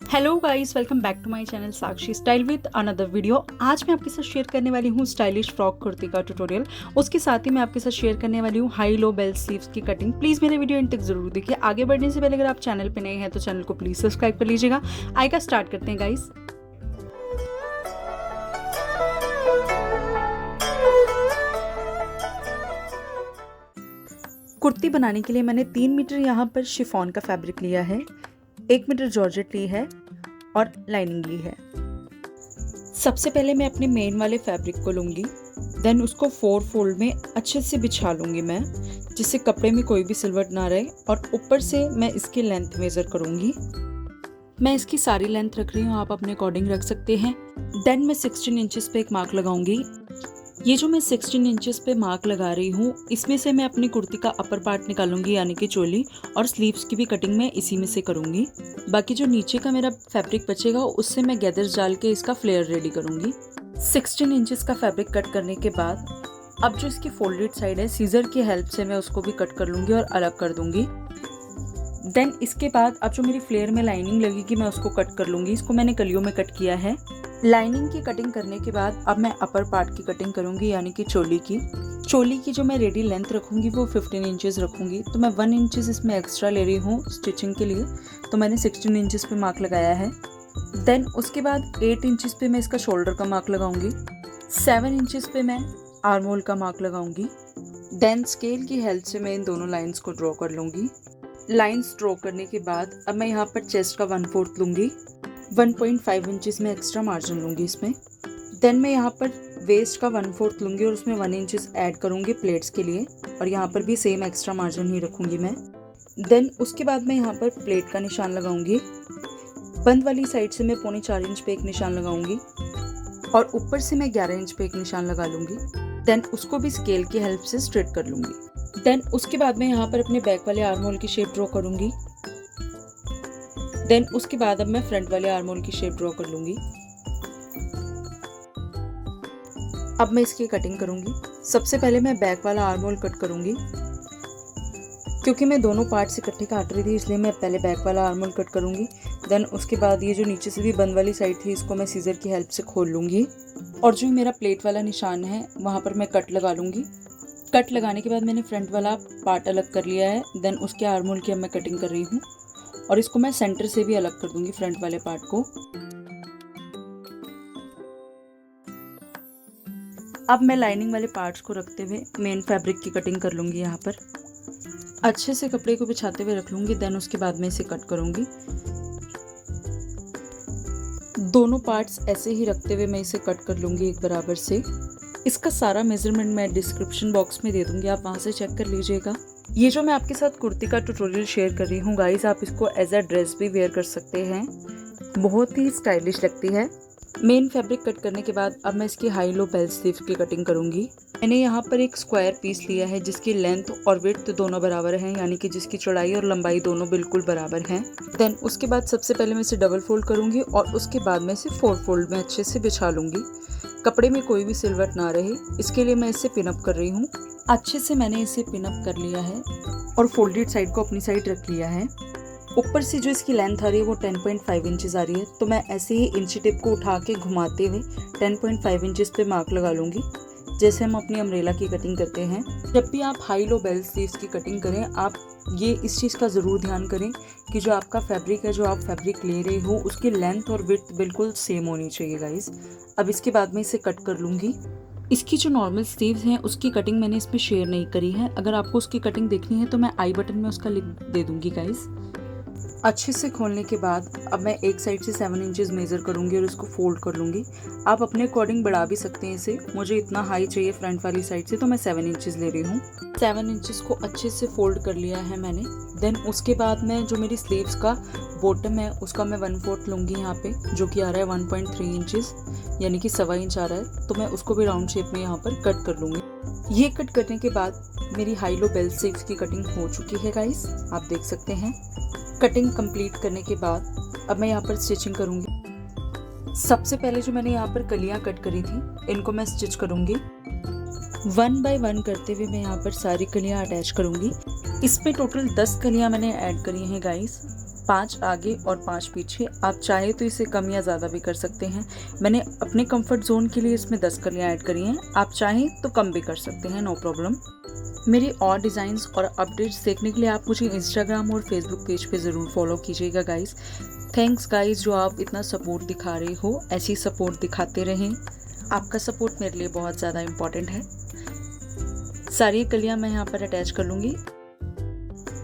Hello guys, welcome back to my channel Sakshi style with another video. आज मैं आपके साथ शेयर करने वाली हूँ स्टाइलिश फ्रॉक कुर्ती का ट्यूटोरियल। उसके साथ ही मैं आपके साथ शेयर करने वाली हूँ हाई लो बेल स्लीव्स की कटिंग। प्लीज़ मेरे वीडियो एंड तक जरूर देखिए। आगे बढ़ने से पहले अगर आप चैनल पर नए हैं तो चैनल को प्लीज़ सब्सक्राइब कर लीजिएगा। आइएगा स्टार्ट करते हैं गाइस। कुर्ती बनाने के लिए मैंने 3 मीटर यहाँ पर शिफॉन का फैब्रिक लिया है, 1 मीटर जॉर्जेट ली है और लाइनिंग ली है। सबसे पहले मैं अपने मेन वाले फैब्रिक को लूँगी, देन उसको 4 फोल्ड में अच्छे से बिछा लूँगी मैं, जिससे कपड़े में कोई भी सिलवट ना रहे। और ऊपर से मैं इसकी लेंथ मेज़र करूँगी। मैं इसकी सारी लेंथ रख रही हूँ, आप अपने अकॉर्डिंग रख सकते हैं। देन मैं 16 इंचेस पे एक मार्क लगाऊंगी। ये जो मैं 16 इंचेस पे मार्क लगा रही हूँ, इसमें से मैं अपनी कुर्ती का अपर पार्ट निकालूंगी, यानी कि चोली, और स्लीव्स की भी कटिंग मैं इसी में से करूँगी। बाकी जो नीचे का मेरा फैब्रिक बचेगा उससे मैं गैदर्स डाल के इसका फ्लेयर रेडी करूँगी। 16 इंचेस का फैब्रिक कट करने के बाद अब जो इसकी फोल्डेड साइड है, सीजर की हेल्प से मैं उसको भी कट कर लूँगी और अलग कर दूँगी। देन इसके बाद अब जो मेरी फ्लेयर में लाइनिंग लगेगी मैं उसको कट कर लूँगी। इसको मैंने कलियों में कट किया है। लाइनिंग की कटिंग करने के बाद अब मैं अपर पार्ट की कटिंग करूँगी, यानी कि चोली की जो मैं रेडी लेंथ रखूँगी वो 15 इंचेस रखूँगी। तो मैं 1 इंचेस इसमें एक्स्ट्रा ले रही हूँ स्टिचिंग के लिए, तो मैंने 16 इंचेस पे मार्क लगाया है। देन उसके बाद 8 इंचेस पे मैं इसका शोल्डर का मार्क लगाऊंगी, 7 इंचेस पे मैं आर्म होल का मार्क लगाऊंगी। देन स्केल की हेल्प से मैं इन दोनों लाइंस को ड्रॉ कर लूँगी। लाइंस ड्रॉ करने के बाद अब मैं यहाँ पर चेस्ट का 1/4 लूँगी, 1.5 इंचेस में एक्स्ट्रा मार्जिन लूँगी इसमें। देन मैं यहाँ पर वेस्ट का 1/4 लूँगी और उसमें 1 इंचेस ऐड करूँगी प्लेट्स के लिए, और यहाँ पर भी सेम एक्स्ट्रा मार्जिन ही रखूँगी मैं। देन उसके बाद मैं यहाँ पर प्लेट का निशान लगाऊँगी। बंद वाली साइड से मैं 3.25 इंच पे एक निशान लगाऊँगी और ऊपर से मैं 11 इंच पे एक निशान लगा लूँगी। देन उसको भी स्केल की हेल्प से स्ट्रेट कर लूँगी। देन उसके बाद मैं यहाँ पर अपने बैक वाले आर्म होल की शेप ड्रॉ करूँगी। देन उसके बाद अब मैं फ्रंट वाले आर्म होल की शेप ड्रॉ कर लूँगी। अब मैं इसकी कटिंग करूँगी। सबसे पहले मैं बैक वाला आर्म होल कट करूँगी। क्योंकि मैं दोनों पार्ट से इकट्ठे काट रही थी इसलिए मैं पहले बैक वाला आर्म होल कट करूँगी। देन उसके बाद ये जो नीचे से भी बंद वाली साइड थी इसको मैं सीजर की हेल्प से खोल लूँगी, और जो मेरा प्लेट वाला निशान है वहाँ पर मैं कट लगा लूँगी। कट लगाने के बाद मैंने फ्रंट वाला पार्ट अलग कर लिया है। देन उसके आर्म होल की अब मैं कटिंग कर रही हूँ और इसको मैं सेंटर से भी अलग कर दूंगी फ्रंट वाले पार्ट को। अब मैं लाइनिंग वाले पार्ट्स को रखते हुए मेन फैब्रिक की कटिंग कर लूँगी। यहाँ पर अच्छे से कपड़े को बिछाते हुए रख लूँगी। देन उसके बाद मैं इसे कट करूँगी। दोनों पार्ट्स ऐसे ही रखते हुए मैं इसे कट कर लूँगी एक बराबर से। इसका सारा मेजरमेंट मैं डिस्क्रिप्शन बॉक्स में दे दूँगी, आप वहाँ से चेक कर लीजिएगा। ये जो मैं आपके साथ कुर्ती का ट्यूटोरियल शेयर कर रही हूँ गाइस, आप इसको एज अ ड्रेस भी वेयर कर सकते हैं, बहुत ही स्टाइलिश लगती है। मेन फैब्रिक कट करने के बाद अब मैं इसकी हाई लो बेल स्लीव्स की कटिंग करूँगी। मैंने यहाँ पर एक स्क्वायर पीस लिया है जिसकी लेंथ और विड्थ दोनों बराबर हैं, यानी कि जिसकी चौड़ाई और लंबाई दोनों बिल्कुल बराबर हैं। देन उसके बाद सबसे पहले मैं इसे डबल फोल्ड करूँगी और उसके बाद मैं इसे 4 फोल्ड में अच्छे से बिछा लूँगी, कपड़े में कोई भी सिलवट ना रहे। इसके लिए मैं इसे पिनअप कर रही हूँ। अच्छे से मैंने इसे पिनअप कर लिया है और फोल्डेड साइड को अपनी साइड रख लिया है। ऊपर से जो इसकी लेंथ आ रही है वो 10.5 इंचेस आ रही है, तो मैं ऐसे ही इंची टिप को उठा के घुमाते हुए 10.5 इंचेस पे मार्क लगा लूँगी, जैसे हम अपनी अम्ब्रेला की कटिंग करते हैं। जब भी आप हाई लो बेल स्लीव्स की कटिंग करें, आप ये इस चीज़ का ज़रूर ध्यान करें कि जो आपका फैब्रिक है, जो आप फैब्रिक ले रहे हो, उसकी लेंथ और विड्थ बिल्कुल सेम होनी चाहिए गाइस। अब इसके बाद मैं इसे कट कर लूँगी। इसकी जो नॉर्मल स्लीव्स हैं उसकी कटिंग मैंने इसमें शेयर नहीं करी है। अगर आपको उसकी कटिंग देखनी है तो मैं आई बटन में उसका लिंक दे दूँगी गाइस। अच्छे से खोलने के बाद अब मैं एक साइड से 7 इंचेस मेज़र करूँगी और इसको फोल्ड कर लूँगी। आप अपने अकॉर्डिंग बढ़ा भी सकते हैं इसे। मुझे इतना हाई चाहिए फ्रंट वाली साइड से, तो मैं 7 इंचेस ले रही हूँ। 7 इंचेस को अच्छे से फोल्ड कर लिया है मैंने। देन उसके बाद मैं जो मेरी स्लीव्स का बॉटम है उसका मैं 1/4 लूँगी यहाँ पे, जो कि आ रहा है 1.3 इंचेस, यानी कि 1.25 इंच आ रहा है। तो मैं उसको भी राउंड शेप में यहाँ पर कट कर लूँगी। ये कट करने के बाद मेरी हाई लो बेल स्लीव्स की कटिंग हो चुकी है गाइस, आप देख सकते हैं। कटिंग कंप्लीट करने के बाद अब मैं यहाँ पर स्टिचिंग करूँगी। सबसे पहले जो मैंने यहाँ पर कलियाँ कट करी थी इनको मैं स्टिच करूँगी। 1 बाय 1 करते हुए मैं यहाँ पर सारी कलियाँ अटैच करूँगी। इसमें टोटल 10 कलियाँ मैंने ऐड करी हैं गाइस। 5 आगे और 5 पीछे। आप चाहे तो इसे कम या ज़्यादा भी कर सकते हैं। मैंने अपने कंफर्ट जोन के लिए इसमें 10 कलियाँ ऐड करी हैं, आप चाहें तो कम भी कर सकते हैं, नो प्रॉब्लम। मेरी और डिज़ाइंस और अपडेट्स देखने के लिए आप मुझे इंस्टाग्राम और फेसबुक पेज पे ज़रूर फॉलो कीजिएगा गाइज़। थैंक्स गाइज़ जो आप इतना सपोर्ट दिखा रहे हो, ऐसी सपोर्ट दिखाते रहें। आपका सपोर्ट मेरे लिए बहुत ज़्यादा इम्पॉर्टेंट है। सारी कलियाँ मैं यहाँ पर अटैच कर लूँगी।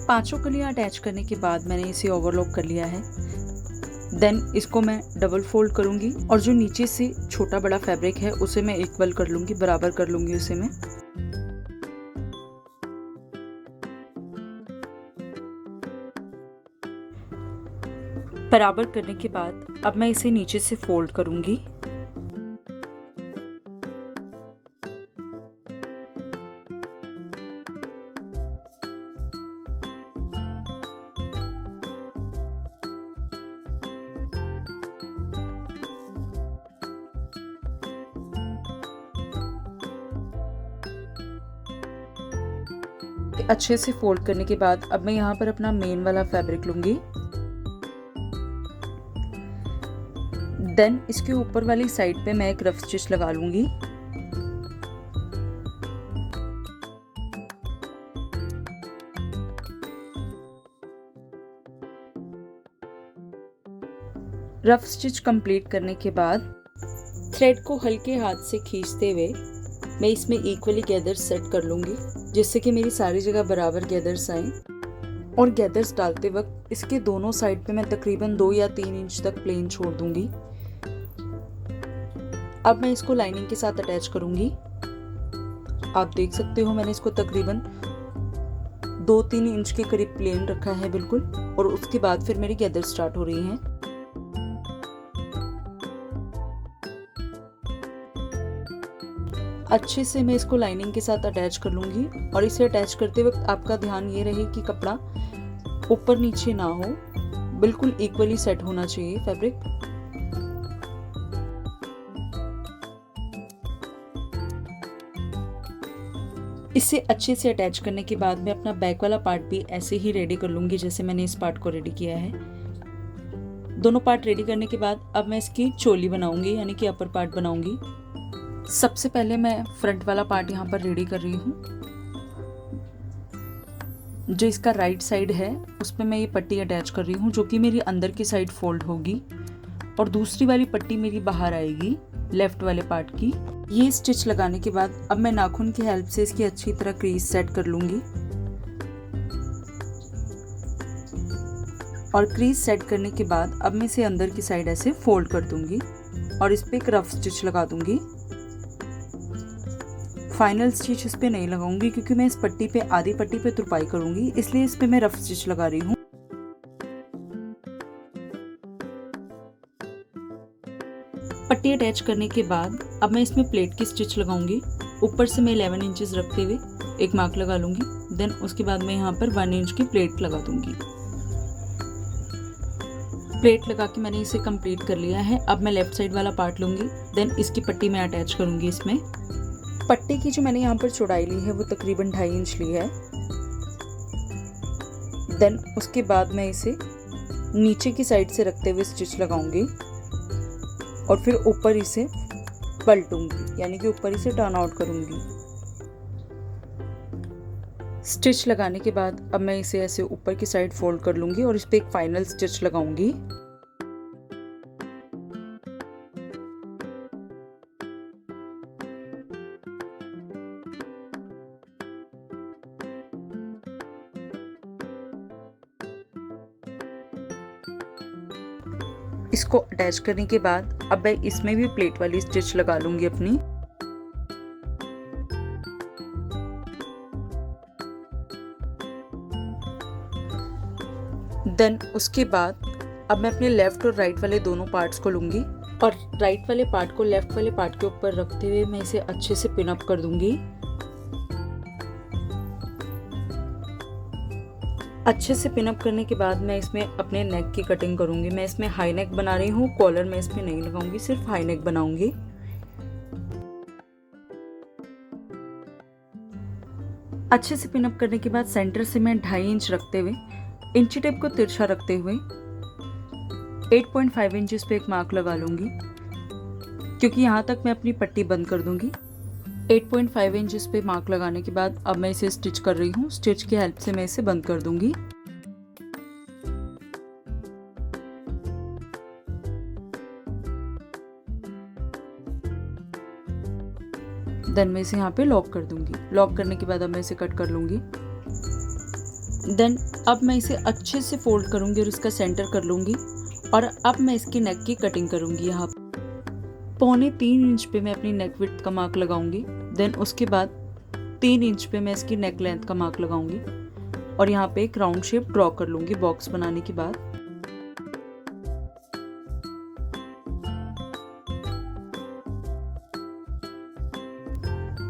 5 कलियाँ अटैच करने के बाद मैंने इसे ओवरलॉक कर लिया है। देन इसको मैं डबल फोल्ड करूँगी और जो नीचे से छोटा बड़ा फैब्रिक है उसे मैं इक्वल कर लूँगी, बराबर कर लूँगी उसे मैं। बराबर करने के बाद अब मैं इसे नीचे से फोल्ड करूँगी। अच्छे से फोल्ड करने के बाद अब मैं यहाँ पर अपना मेन वाला फैब्रिक लूँगी। देन इसके ऊपर वाली साइड पे मैं एक रफ स्टिच लगा लूँगी। रफ स्टिच कंप्लीट करने के बाद थ्रेड को हल्के हाथ से खींचते हुए मैं इसमें इक्वली गैदर्स सेट कर लूँगी, जिससे कि मेरी सारी जगह बराबर गैदर्स आएँ। और गैदर्स डालते वक्त इसके दोनों साइड पे मैं तकरीबन 2 या 3 इंच तक प्लेन छोड़ दूँगी। अब मैं इसको लाइनिंग के साथ अटैच करूँगी। आप देख सकते हो मैंने इसको तकरीबन 2-3 इंच के करीब प्लेन रखा है बिल्कुल, और उसके बाद फिर मेरी गैदर स्टार्ट हो रही हैं। अच्छे से मैं इसको लाइनिंग के साथ अटैच कर लूँगी और इसे अटैच करते वक्त आपका ध्यान ये रहे कि कपड़ा ऊपर नीचे ना हो, बिल्कुल इक्वली सेट होना चाहिए फैब्रिक। इसे अच्छे से अटैच करने के बाद मैं अपना बैक वाला पार्ट भी ऐसे ही रेडी कर लूँगी जैसे मैंने इस पार्ट को रेडी किया है। दोनों पार्ट रेडी करने के बाद अब मैं इसकी चोली बनाऊँगी, यानी कि अपर पार्ट बनाऊँगी। सबसे पहले मैं फ्रंट वाला पार्ट यहाँ पर रेडी कर रही हूँ। जो इसका राइट साइड है उस पर मैं ये पट्टी अटैच कर रही हूँ, जो कि मेरी अंदर की साइड फोल्ड होगी और दूसरी वाली पट्टी मेरी बाहर आएगी लेफ्ट वाले पार्ट की। ये स्टिच लगाने के बाद अब मैं नाखून की हेल्प से इसकी अच्छी तरह क्रीज सेट कर लूँगी। और क्रीज सेट करने के बाद अब मैं इसे अंदर की साइड ऐसे फोल्ड कर दूँगी और इस पर एक रफ स्टिच लगा दूँगी। फाइनल स्टिच इस पे नहीं लगाऊंगी क्योंकि मैं इस पट्टी पे आधी पट्टी पे तुरपाई करूंगी, इसलिए इस पे मैं रफ स्टिच लगा रही हूँ। पट्टी अटैच करने के बाद अब मैं इसमें प्लेट की स्टिच लगाऊंगी। ऊपर से मैं 11 इंचेस रखते हुए एक मार्क लगा लूंगी। देन उसके बाद मैं यहाँ पर 1 इंच की प्लेट लगा दूंगी। प्लेट लगा के मैंने इसे कंप्लीट कर लिया है। अब मैं लेफ्ट साइड वाला पार्ट लूंगी। देन इसकी पट्टी मैं अटैच करूंगी इसमें। पट्टी की जो मैंने यहाँ पर चौड़ाई ली है वो तकरीबन 2.5 इंच ली है। देन उसके बाद मैं इसे नीचे की साइड से रखते हुए स्टिच लगाऊंगी और फिर ऊपर इसे पलटूंगी, यानी कि ऊपर इसे टर्न आउट करूंगी। स्टिच लगाने के बाद अब मैं इसे ऐसे ऊपर की साइड फोल्ड कर लूंगी और इस पर एक फाइनल स्टिच लगाऊंगी। इसको अटैच करने के बाद अब मैं इसमें भी प्लेट वाली स्टिच लगा लूंगी अपनी। देन उसके बाद अब मैं अपने लेफ्ट और राइट वाले दोनों पार्ट्स को लूंगी और राइट वाले पार्ट को लेफ्ट वाले पार्ट के ऊपर रखते हुए मैं इसे अच्छे से पिन अप कर दूंगी। अच्छे से पिन अप करने के बाद मैं इसमें अपने नेक की कटिंग करूंगी। मैं इसमें हाई नेक बना रही हूँ, कॉलर मैं इसमें नहीं लगाऊंगी, सिर्फ हाई नेक बनाऊंगी। अच्छे से पिन अप करने के बाद सेंटर से मैं 2.5 इंच रखते हुए इंची टेप को तिरछा रखते हुए 8.5 इंचेस पे एक मार्क लगा लूँगी, क्योंकि यहाँ तक मैं अपनी पट्टी बंद कर दूँगी। 8.5 इंचेस पे मार्क लगाने के बाद अब मैं इसे स्टिच कर रही हूँ। स्टिच की हेल्प से मैं इसे बंद कर दूँगी। देन मैं इसे यहाँ पे लॉक कर दूँगी। लॉक करने के बाद अब मैं इसे कट कर लूँगी। देन अब मैं इसे अच्छे से फोल्ड करूँगी और इसका सेंटर कर लूँगी और अब मैं इसकी नेक की कटिंग करूँगी। यहाँ 3.25 इंच पे मैं अपनी नेक विड्थ का मार्क लगाऊंगी। देन उसके बाद 3 इंच पे मैं इसकी नेक लेंथ का मार्क लगाऊंगी और यहाँ पे एक राउंड शेप ड्रॉ कर लूँगी बॉक्स बनाने के बाद।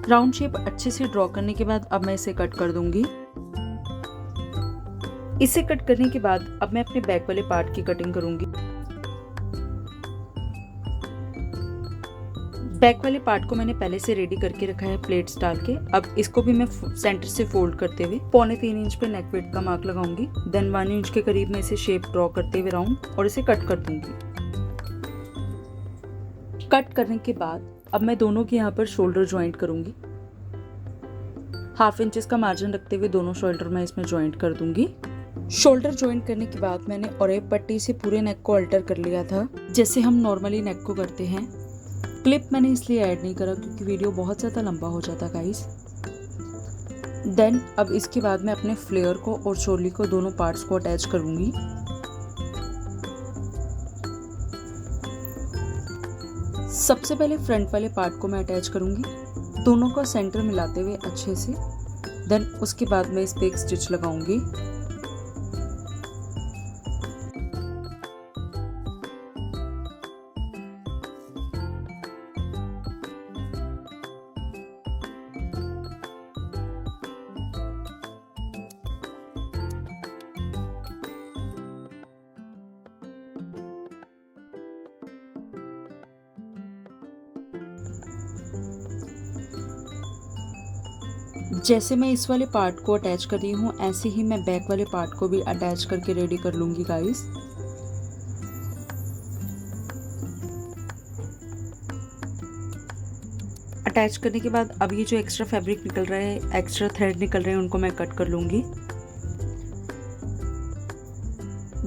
राउंड शेप अच्छे से ड्रॉ करने के बाद अब मैं इसे कट कर दूंगी। इसे कट करने के बाद अब मैं अपने बैक वाले पार्ट की कटिंग करूंगी। बैक वाले पार्ट को मैंने पहले से रेडी करके रखा है प्लेट्स डाल के। अब इसको भी मैं सेंटर से फोल्ड करते हुए 3.25 इंच पे नेक विड्थ का मार्क लगाऊंगी। देन 1 इंच के करीब मैं इसे शेप ड्रॉ करते हुए राउंड और इसे कट कर दूंगी। कट करने के बाद अब मैं दोनों के यहाँ पर शोल्डर ज्वाइंट करूंगी। 1/2 इंच का मार्जिन रखते हुए दोनों शोल्डर मैं इसमें ज्वाइंट कर दूंगी। शोल्डर ज्वाइंट करने के बाद मैंने ऑरेप पट्टी से पूरे नेक को अल्टर कर लिया था, जैसे हम नॉर्मली नेक को करते हैं। क्लिप मैंने इसलिए ऐड नहीं करा क्योंकि वीडियो बहुत ज़्यादा लंबा हो जाता गाइस। देन अब इसके बाद मैं अपने फ्लेयर को और चोली को दोनों पार्ट्स को अटैच करूंगी। सबसे पहले फ्रंट वाले पार्ट को मैं अटैच करूंगी, दोनों को सेंटर मिलाते हुए अच्छे से। देन उसके बाद मैं इस पे एक स्टिच लगाऊंगी। जैसे मैं इस वाले पार्ट को अटैच कर रही हूँ, ऐसे ही मैं बैक वाले पार्ट को भी अटैच करके रेडी कर लूँगी गाइस। अटैच करने के बाद अब ये जो एक्स्ट्रा फैब्रिक निकल रहा है, एक्स्ट्रा थ्रेड निकल रहे हैं, उनको मैं कट कर लूँगी।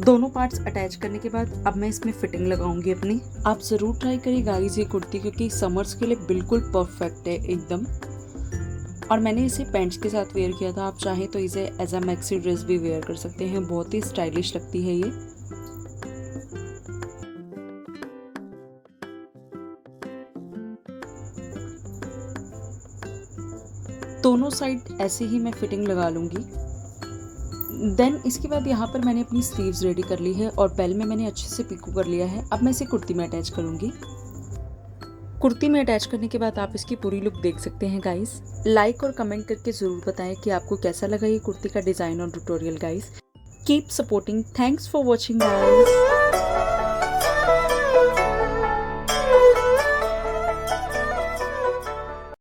दोनों पार्ट्स अटैच करने के बाद अब मैं इसमें फिटिंग लगाऊंगी अपनी। आप ज़रूर ट्राई करिए गाइस ये कुर्ती, क्योंकि समर्स के लिए बिल्कुल परफेक्ट है एकदम। और मैंने इसे पैंट्स के साथ वेयर किया था। आप चाहें तो इसे एज अ मैक्सी ड्रेस भी वेयर कर सकते हैं, बहुत ही स्टाइलिश लगती है ये। दोनों साइड ऐसे ही मैं फिटिंग लगा लूँगी। देन इसके बाद यहाँ पर मैंने अपनी स्लीव्स रेडी कर ली है और बेल में मैंने अच्छे से पिको कर लिया है। अब मैं इसे कुर्ती में अटैच करूँगी। कुर्ती में अटैच करने के बाद आप इसकी पूरी लुक देख सकते हैं गाइस। लाइक और कमेंट करके ज़रूर बताएं कि आपको कैसा लगा ये कुर्ती का डिज़ाइन और tutorial guys. Keep supporting. Thanks for watching guys.